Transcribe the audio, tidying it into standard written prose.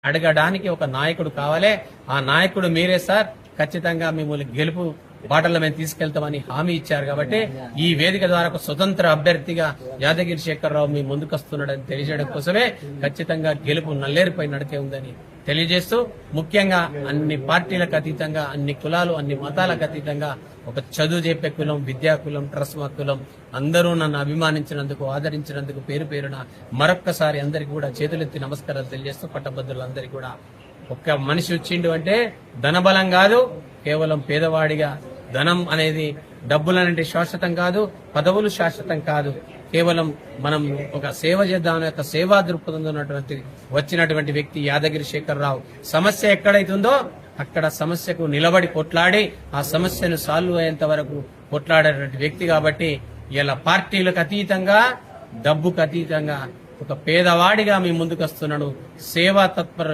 అడగడానికి ఒక నాయకుడు కావాలి. ఆ నాయకుడు మీరే సార్. ఖచ్చితంగా మిమ్మల్ని గెలుపు బాటల్లో మేము తీసుకెళ్తామని హామీ ఇచ్చారు. కాబట్టి ఈ వేదిక ద్వారా ఒక స్వతంత్ర అభ్యర్థిగా యాదగిరి శేఖరరావు మీ ముందుకొస్తున్నాడని తెలియజేయడం కోసమే ఖచ్చితంగా గెలుపు నల్లేరుపై నడితే ఉందని తెలియజేస్తూ, ముఖ్యంగా అన్ని పార్టీలకు అతీతంగా, అన్ని కులాలు, అన్ని మతాలకు అతీతంగా ఒక చదువు చెప్పే కులం, విద్యా కులం, ట్రస్మా కులం అందరూ నన్ను అభిమానించినందుకు, ఆదరించినందుకు పేరు పేరున మరొక్కసారి అందరికీ కూడా చేతులెత్తి నమస్కారాలు తెలియజేస్తూ, పట్టభద్రులందరికీ కూడా ఒక్క మనిషి వచ్చిండు అంటే ధనబలం కాదు, కేవలం పేదవాడిగా ధనం అనేది, డబ్బులనేది శాశ్వతం కాదు, పదవులు శాశ్వతం కాదు. కేవలం మనం ఒక సేవ చేద్దాం యొక్క సేవా దృక్పథంలో ఉన్నటువంటి వచ్చినటువంటి వ్యక్తి యాదగిరి శేఖరరావు. సమస్య ఎక్కడైతుందో అక్కడ సమస్యకు నిలబడి కొట్లాడి ఆ సమస్యను సాల్వ్ అయ్యేంత వరకు కొట్లాడేటువంటి వ్యక్తి. కాబట్టి ఇలా పార్టీలకు అతీతంగా, డబ్బుకు అతీతంగా ఒక పేదవాడిగా మీ ముందుకు వస్తున్నాడు. సేవా తత్పర